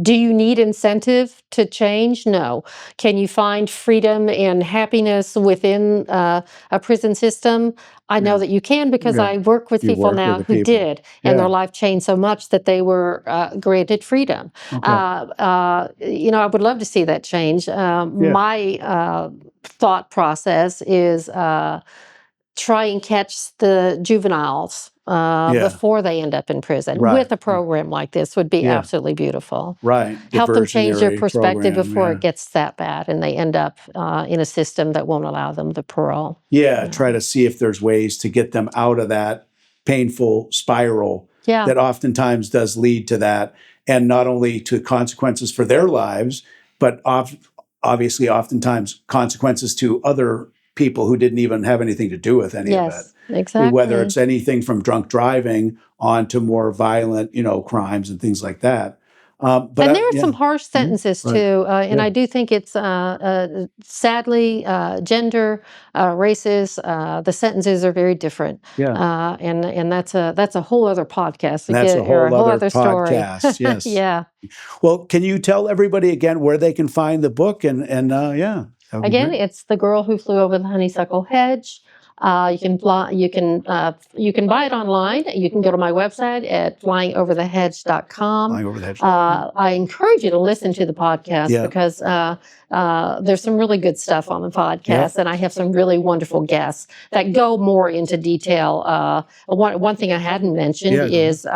Do you need incentive to change? No. Can you find freedom and happiness within a prison system? I know that you can, because I work with people now who did, and their life changed so much that they were granted freedom. I would love to see that change. My thought process is try and catch the juveniles before they end up in prison with a program like this would be absolutely beautiful. Right. Help them change their Diversionary perspective program, before it gets that bad and they end up in a system that won't allow them the parole. Try to see if there's ways to get them out of that painful spiral that oftentimes does lead to that, and not only to consequences for their lives, but obviously oftentimes consequences to other people who didn't even have anything to do with any of it. Exactly. Whether it's anything from drunk driving on to more violent, crimes and things like that. But and there are some harsh sentences too, and I do think it's sadly gender, races. The sentences are very different, and that's a whole other podcast. That's a whole other story. podcast. Yes. Yeah. Well, can you tell everybody again where they can find the book? And yeah. Again, it's The Girl Who Flew Over the Honeysuckle Hedge. You can buy it online. You can go to my website at flyingoverthehedge.com. Flying Over the Hedge. I encourage you to listen to the podcast because there's some really good stuff on the podcast, and I have some really wonderful guests that go more into detail. One thing I hadn't mentioned is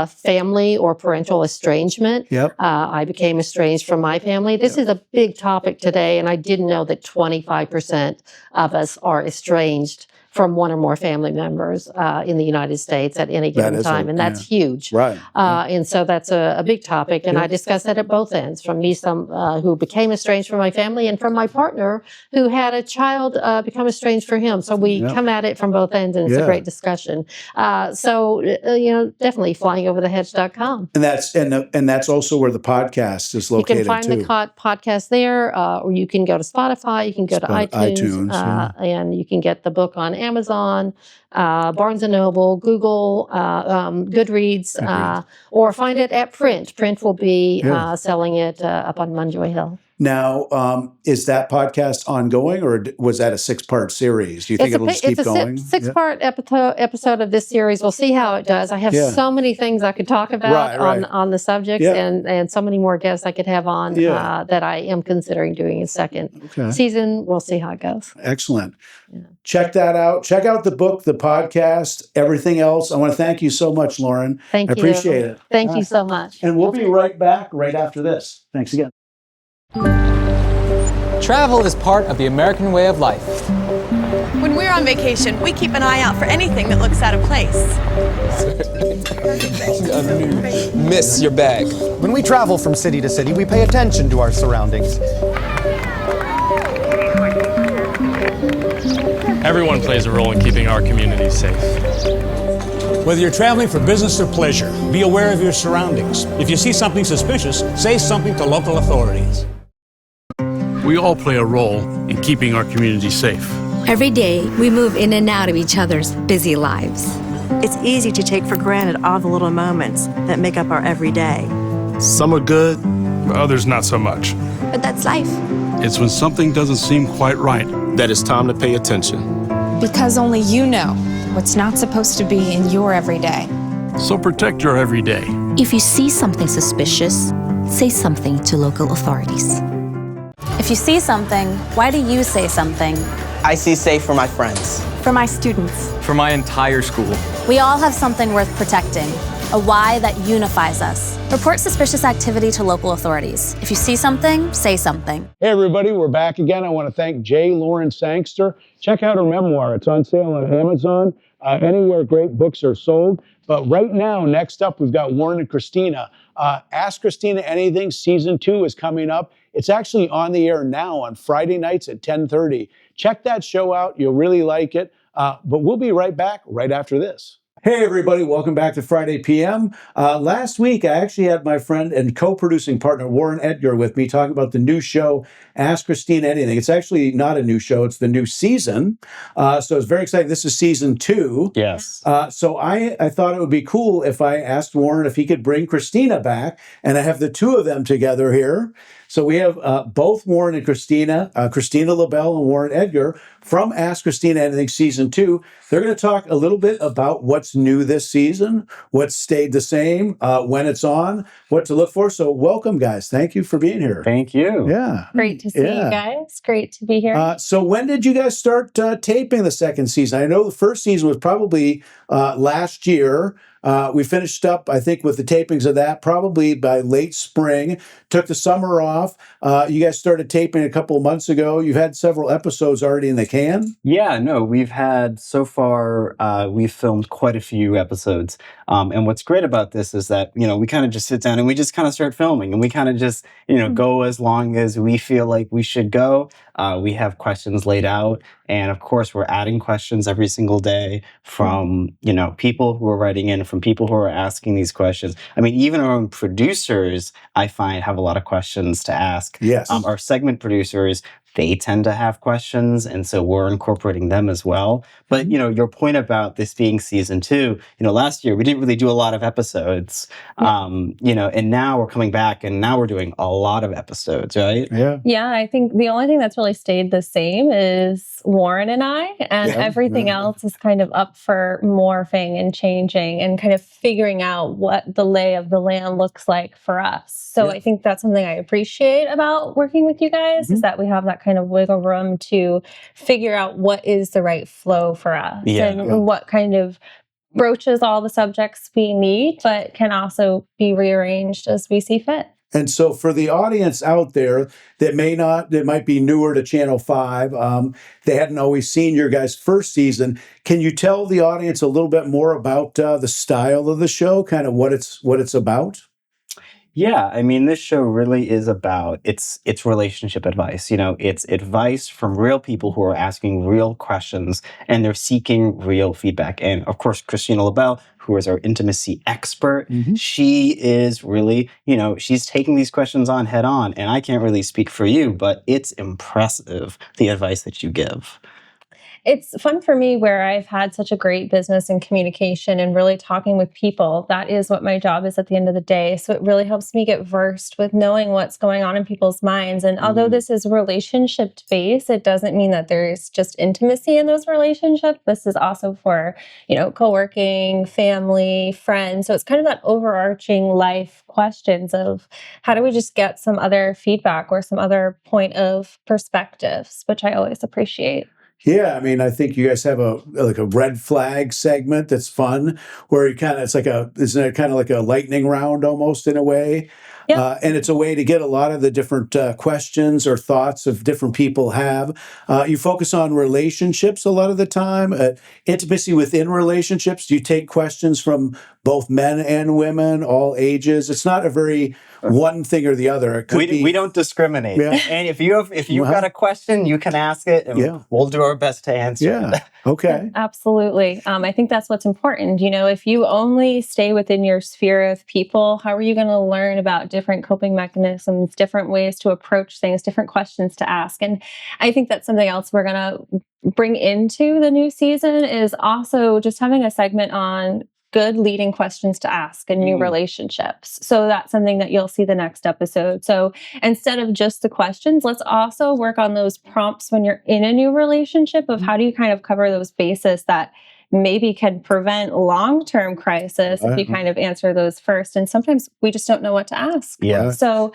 family or parental estrangement. I became estranged from my family. This is a big topic today, and I didn't know that 25% of us are estranged from one or more family members in the United States at any given time, and that's huge. Right. And so that's a big topic, and I discuss that at both ends, from me, who became estranged from my family, and from my partner who had a child become estranged for him. So we come at it from both ends, and it's a great discussion. So definitely flyingoverthehedge.com. And that's also where the podcast is located. You can find the podcast there, or you can go to Spotify. You can go to iTunes, and you can get the book on Amazon, Barnes & Noble, Google, Goodreads, or find it at Print. Print will be selling it up on Munjoy Hill. Now, is that podcast ongoing, or was that a 6-part series? Do you think it'll just keep going? It's a 6-part episode of this series. We'll see how it does. I have so many things I could talk about on the subjects, and so many more guests I could have on that I am considering doing a second season. We'll see how it goes. Excellent. Check that out. Check out the book, the podcast, everything else. I want to thank you so much, Lauren. Thank you. I appreciate it. Thank you so much. And we'll be right back right after this. Thanks again. Travel is part of the American way of life. When we're on vacation, we keep an eye out for anything that looks out of place. Miss your bag. When we travel from city to city, we pay attention to our surroundings. Everyone plays a role in keeping our community safe. Whether you're traveling for business or pleasure, be aware of your surroundings. If you see something suspicious, say something to local authorities. We all play a role in keeping our community safe. Every day, we move in and out of each other's busy lives. It's easy to take for granted all the little moments that make up our everyday. Some are good, others not so much. But that's life. It's when something doesn't seem quite right that it's time to pay attention. Because only you know what's not supposed to be in your everyday. So protect your everyday. If you see something suspicious, say something to local authorities. If you see something, why do you say something? I see safe for my friends. For my students. For my entire school. We all have something worth protecting. A why that unifies us. Report suspicious activity to local authorities. If you see something, say something. Hey everybody, we're back again. I want to thank J. Lauren Sangster. Check out her memoir. It's on sale on Amazon, anywhere great books are sold. But right now, next up, we've got Warren and Christina. Ask Christina Anything, Season 2 is coming up. It's actually on the air now on Friday nights at 10:30. Check that show out. You'll really like it. But we'll be right back right after this. Hey everybody, welcome back to Friday PM. Last week, I actually had my friend and co-producing partner, Warren Edgar, with me talking about the new show, Ask Christina Anything. It's actually not a new show, it's the new season. So it's very exciting. This is Season 2. Yes. So I thought it would be cool if I asked Warren if he could bring Christina back, and I have the two of them together here. So we have both Warren and Christina, Christina LaBelle and Warren Edgar from Ask Christina Anything Season 2. They're going to talk a little bit about what's new this season, what's stayed the same, when it's on, what to look for. So welcome, guys. Thank you for being here. Thank you. Yeah. Great to see you guys. Great to be here. So when did you guys start taping the second season? I know the first season was probably last year. We finished up, I think, with the tapings of that probably by late spring. Took the summer off. You guys started taping a couple of months ago. You've had several episodes already in the can. Yeah, no, we've had so far, we've filmed quite a few episodes. And what's great about this is that, we kind of just sit down and we just kind of start filming, and we kind of just, go as long as we feel like we should go. We have questions laid out, And of course, we're adding questions every single day from, people who are writing in, from people who are asking these questions. I mean, even our own producers, I find, have a lot of questions to ask. Yes. Our segment producers, they tend to have questions, and so we're incorporating them as well. But, your point about this being season 2, last year we didn't really do a lot of episodes, and now we're coming back and now we're doing a lot of episodes, right? Yeah, I think the only thing that's really stayed the same is Warren and I, and everything else is kind of up for morphing and changing and kind of figuring out what the lay of the land looks like for us. So I think that's something I appreciate about working with you guys, is that we have that kind of wiggle room to figure out what is the right flow for us and what kind of broaches all the subjects we need, but can also be rearranged as we see fit. And so for the audience out there that might be newer to Channel 5, they hadn't always seen your guys' first season, can you tell the audience a little bit more about the style of the show, kind of what it's about? Yeah, I mean, this show really is about, it's relationship advice. It's advice from real people who are asking real questions, and they're seeking real feedback. And of course, Christina LaBelle, who is our intimacy expert, she is really, she's taking these questions on head on. And I can't really speak for you, but it's impressive, the advice that you give. It's fun for me where I've had such a great business and communication and really talking with people. That is what my job is at the end of the day. So it really helps me get versed with knowing what's going on in people's minds. And although this is relationship based, it doesn't mean that there's just intimacy in those relationships. This is also for, co-working, family, friends. So it's kind of that overarching life questions of how do we just get some other feedback or some other point of perspectives, which I always appreciate. Yeah, I mean, I think you guys have a red flag segment that's fun, where you isn't it kind of like a lightning round almost in a way? And it's a way to get a lot of the different questions or thoughts of different people have. You focus on relationships a lot of the time, intimacy within relationships. Do you take questions from both men and women, all ages? It's not a very one thing or the other. It could be. We don't discriminate. Yeah. And if you've got a question, you can ask it, and we'll do our best to answer it. Okay. Absolutely. I think that's what's important. If you only stay within your sphere of people, how are you going to learn about different coping mechanisms, different ways to approach things, different questions to ask? And I think that's something else we're going to bring into the new season, is also just having a segment on good leading questions to ask in new relationships. So that's something that you'll see the next episode. So instead of just the questions, let's also work on those prompts when you're in a new relationship of how do you kind of cover those bases that maybe can prevent long-term crisis if you kind of answer those first. And sometimes we just don't know what to ask. Yeah. So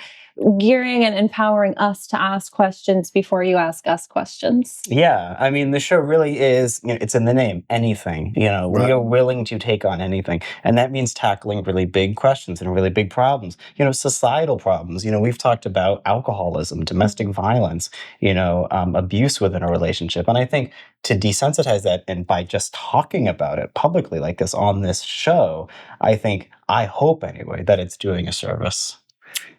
gearing and empowering us to ask questions before you ask us questions. Yeah. I mean, the show really is, it's in the name, anything. We are willing to take on anything. And that means tackling really big questions and really big problems, societal problems. We've talked about alcoholism, domestic violence, abuse within a relationship. And I think to desensitize that, and by just talking about it publicly like this on this show, I hope anyway, that it's doing a service.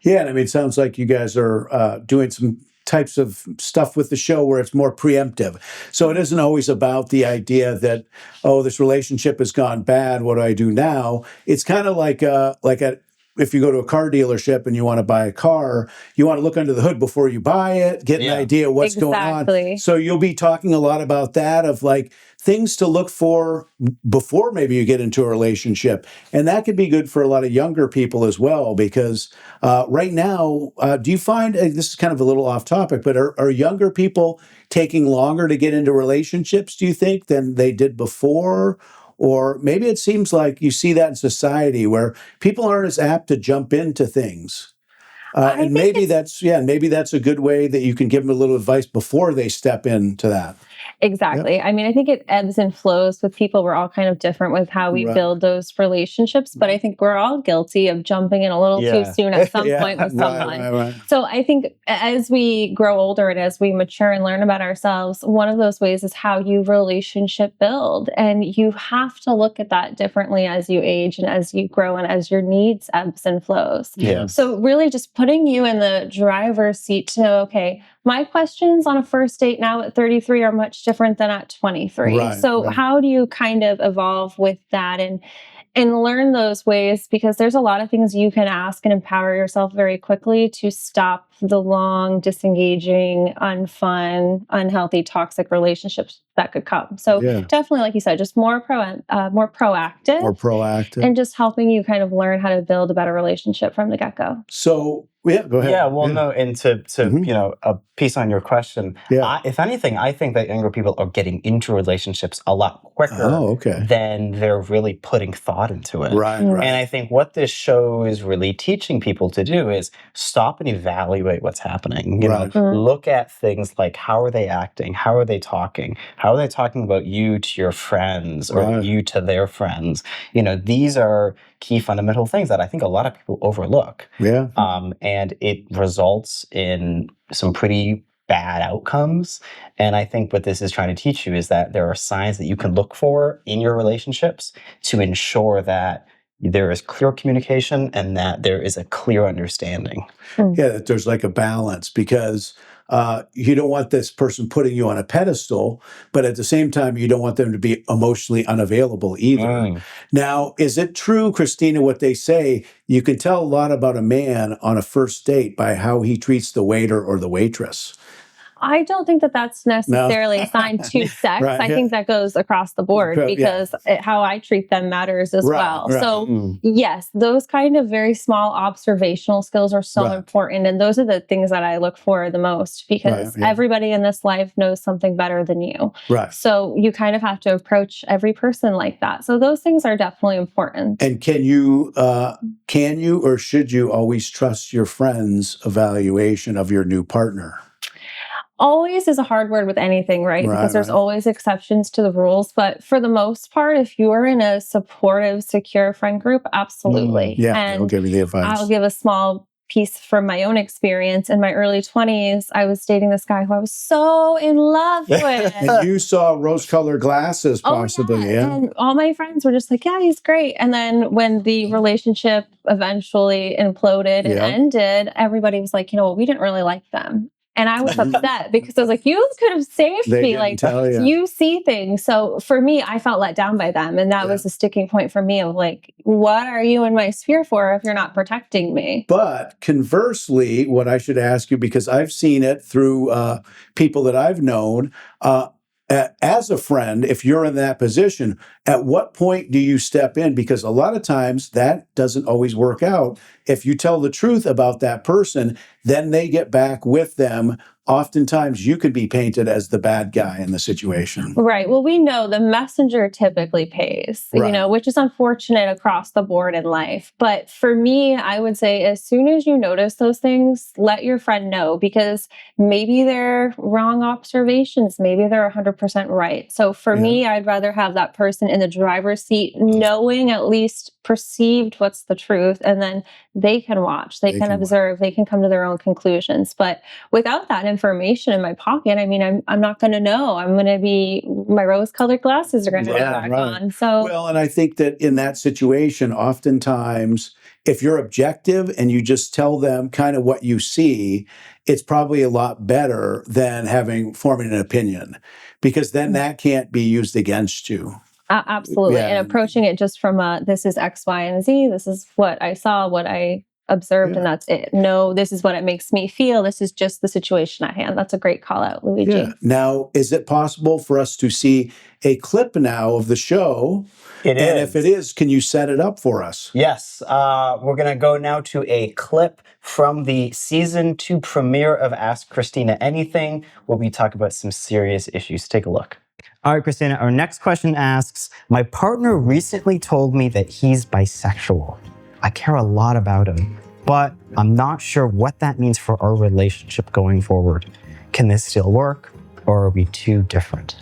Yeah, and I mean, it sounds like you guys are doing some types of stuff with the show where it's more preemptive. So it isn't always about the idea that, this relationship has gone bad, what do I do now? It's kind of like if you go to a car dealership and you want to buy a car, you want to look under the hood before you buy it, get an idea of what's going on. So you'll be talking a lot about that, of things to look for before maybe you get into a relationship. And that could be good for a lot of younger people as well, because right now, do you find, this is kind of a little off topic, but are younger people taking longer to get into relationships, do you think, than they did before? Or maybe it seems like you see that in society where people aren't as apt to jump into things. And maybe that's a good way that you can give them a little advice before they step into that. Exactly. Yep. I mean, I think it ebbs and flows with people. We're all kind of different with how we build those relationships, but I think we're all guilty of jumping in a little too soon at some point with someone. Right. So I think as we grow older and as we mature and learn about ourselves, one of those ways is how you relationship build. And you have to look at that differently as you age and as you grow and as your needs ebbs and flows. Yeah. So really just putting you in the driver's seat to know, okay, my questions on a first date now at 33 are much different than at 23. Right, So right. how do you kind of evolve with that and learn those ways? Because there's a lot of things you can ask and empower yourself very quickly to stop the long, disengaging, unfun, unhealthy, toxic relationships that could come. So definitely, like you said, just more proactive. More proactive. And just helping you kind of learn how to build a better relationship from the get-go. So, go ahead. Yeah, well, no, and to you know, a piece on your question, if anything, I think that younger people are getting into relationships a lot quicker than they're really putting thought into it. Right. And I think what this show is really teaching people to do is stop and evaluate what's happening. You know, look at things like, how are they acting? How are they talking? How are they talking about you to your friends or you to their friends? You know, these are key fundamental things that I think a lot of people overlook. Yeah. And it results in some pretty bad outcomes. And I think what this is trying to teach you is that there are signs that you can look for in your relationships to ensure that there is clear communication and that there is a clear understanding. Yeah, that there's like a balance, because you don't want this person putting you on a pedestal, but at the same time, you don't want them to be emotionally unavailable either. Now, is it true, Christina, what they say, you can tell a lot about a man on a first date by how he treats the waiter or the waitress? I don't think that that's necessarily assigned to sex. I think that goes across the board, because how I treat them matters as well. So yes, those kind of very small observational skills are so important. And those are the things that I look for the most, because everybody in this life knows something better than you. So you kind of have to approach every person like that. So those things are definitely important. And can you or should you always trust your friend's evaluation of your new partner? Always is a hard word with anything, right? Because there's always exceptions to the rules. But for the most part, if you are in a supportive, secure friend group, absolutely. And I'll give you the advice. I'll give a small piece from my own experience. In my early 20s, I was dating this guy who I was so in love with. And you saw rose-colored glasses, possibly. And all my friends were just like, yeah, he's great. And then when the relationship eventually imploded and ended, everybody was like, you know what, we didn't really like them. And I was upset because I was like, you could have saved me. Like, you see things. So for me, I felt let down by them. And that was the sticking point for me of like, what are you in my sphere for if you're not protecting me? But conversely, what I should ask you, because I've seen it through people that I've known, as a friend, if you're in that position, at what point do you step in? Because a lot of times that doesn't always work out. If you tell the truth about that person, then they get back with them. Oftentimes you could be painted as the bad guy in the situation. Right. Well, we know the messenger typically pays, you know, which is unfortunate across the board in life. But for me, I would say as soon as you notice those things, let your friend know, because maybe they're wrong observations. Maybe they're 100% right. So for me, I'd rather have that person in the driver's seat, knowing at least perceived what's the truth, and then they can watch, they can observe, they can come to their own conclusions. But without that information in my pocket, I mean, I'm not going to know. I'm going to be, my rose-colored glasses are going to be back on. So well, and I think that in that situation, oftentimes, if you're objective and you just tell them kind of what you see, it's probably a lot better than forming an opinion, because then that can't be used against you. Absolutely. And approaching it just from this is X, Y, and Z. This is what I saw, what I observed, and that's it. No, this is what it makes me feel. This is just the situation at hand. That's a great call out, Luigi. Yeah. Now, is it possible for us to see a clip now of the show? It is. And if it is, can you set it up for us? Yes. We're going to go now to a clip from the season 2 premiere of Ask Christina Anything, where we talk about some serious issues. Take a look. All right, Christina, our next question asks, my partner recently told me that he's bisexual. I care a lot about him, but I'm not sure what that means for our relationship going forward. Can this still work, or are we too different?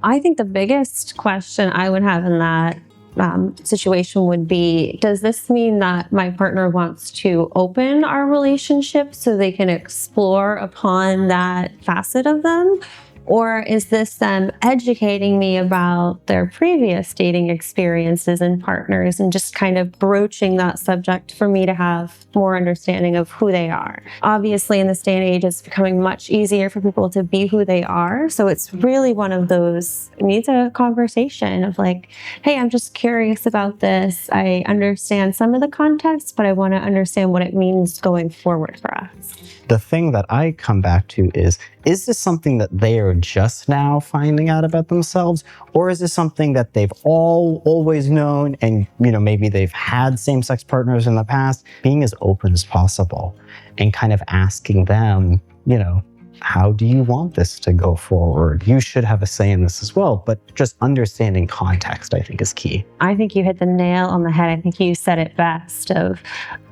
I think the biggest question I would have in that situation would be, does this mean that my partner wants to open our relationship so they can explore upon that facet of them? Or is this them educating me about their previous dating experiences and partners and just kind of broaching that subject for me to have more understanding of who they are? Obviously, in this day and age, it's becoming much easier for people to be who they are. So it's really one of those, it needs a conversation of like, hey, I'm just curious about this. I understand some of the context, but I want to understand what it means going forward for us. The thing that I come back to is this something that they are just now finding out about themselves? Or is this something that they've always known and, maybe they've had same-sex partners in the past? Being as open as possible and kind of asking them, how do you want this to go forward? You should have a say in this as well, but just understanding context, I think, is key. I think you hit the nail on the head. I think you said it best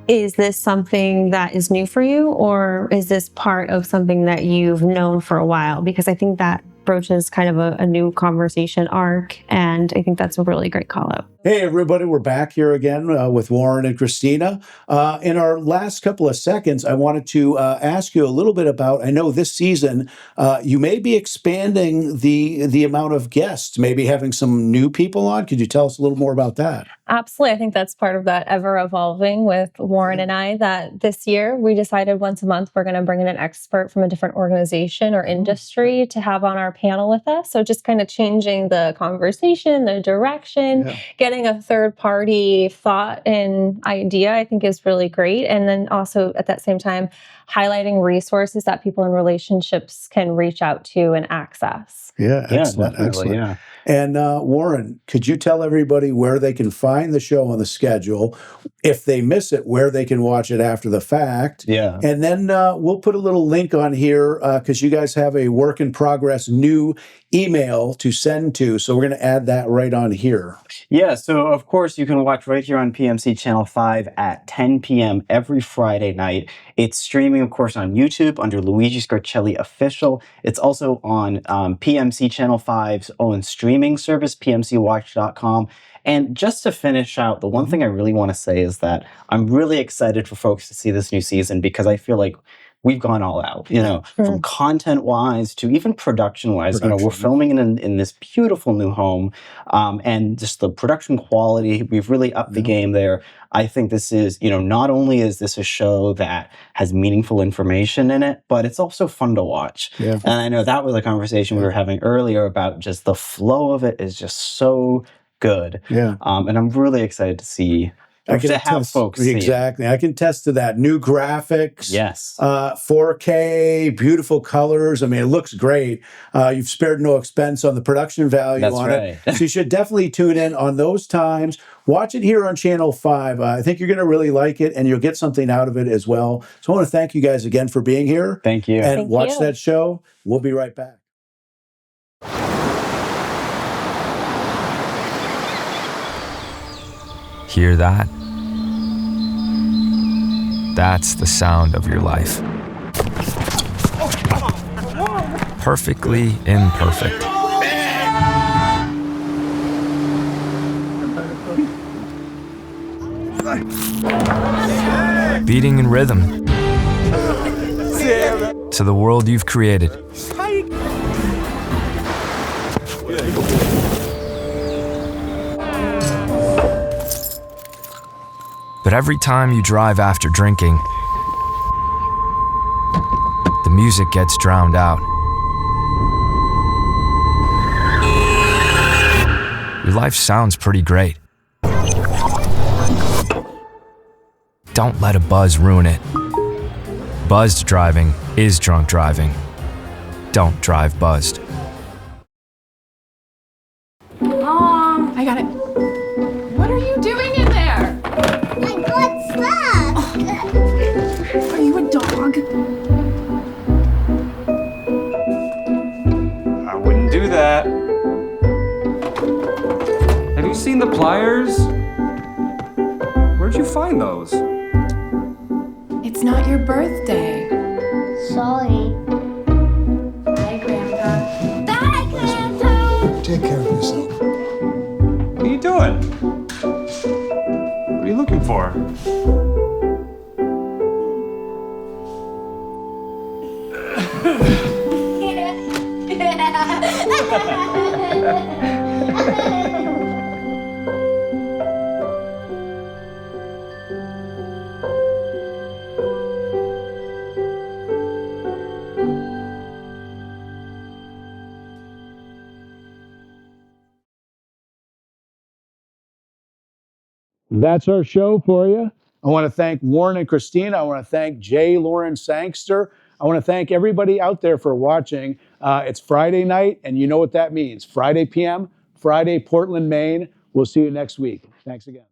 is this something that is new for you, or is this part of something that you've known for a while? Because I think that broaches kind of a new conversation arc, and I think that's a really great call out. Hey, everybody, we're back here again with Warren and Christina. In our last couple of seconds, I wanted to ask you a little bit about, I know this season, you may be expanding the amount of guests, maybe having some new people on. Could you tell us a little more about that? Absolutely. I think that's part of that ever evolving with Warren and I, that this year we decided once a month we're going to bring in an expert from a different organization or industry to have on our panel with us. So just kind of changing the conversation, the direction, getting a third party thought and idea, I think is really great. And then also at that same time, highlighting resources that people in relationships can reach out to and access. Yeah, excellent. Excellent. Yeah. And Warren, could you tell everybody where they can find the show on the schedule? If they miss it, where they can watch it after the fact? Yeah. And then we'll put a little link on here because you guys have a work in progress new email to send to. So we're going to add that right on here. Yeah, so of course you can watch right here on PMC Channel 5 at 10 p.m. every Friday night. It's streaming, of course, on YouTube under Luigi Scarcelli Official. It's also on PMC Channel 5's own streaming service, pmcwatch.com. And just to finish out, the one thing I really want to say is that I'm really excited for folks to see this new season because I feel like we've gone all out, from content-wise to even production-wise. We're filming in this beautiful new home, and just the production quality, we've really upped the game there. I think this is, not only is this a show that has meaningful information in it, but it's also fun to watch. Yeah. And I know that was a conversation we were having earlier about just the flow of it is just so good. Yeah. And I'm really excited to see folks see exactly. I can attest to that. New graphics. Yes. 4K, beautiful colors. I mean, it looks great. You've spared no expense on the production value on it. So you should definitely tune in on those times. Watch it here on Channel 5. I think you're going to really like it, and you'll get something out of it as well. So I want to thank you guys again for being here. Thank you. And watch that show. We'll be right back. Hear that? That's the sound of your life. Perfectly imperfect. Beating in rhythm to the world you've created. But every time you drive after drinking, the music gets drowned out. Your life sounds pretty great. Don't let a buzz ruin it. Buzzed driving is drunk driving. Don't drive buzzed. Mom, I got it. What are you doing in there? I got stuck. Are you a dog? I wouldn't do that. Have you seen the pliers? Where'd you find those? It's not your birthday. Sorry. Bye, Grandpa. Bye, Grandpa. Take care of yourself. What are you doing? What are you looking for? That's our show for you. I want to thank Warren and Christina. I want to thank J. Lauren Sangster. I want to thank everybody out there for watching. It's Friday night, and you know what that means. Friday PM, Friday, Portland, Maine. We'll see you next week. Thanks again.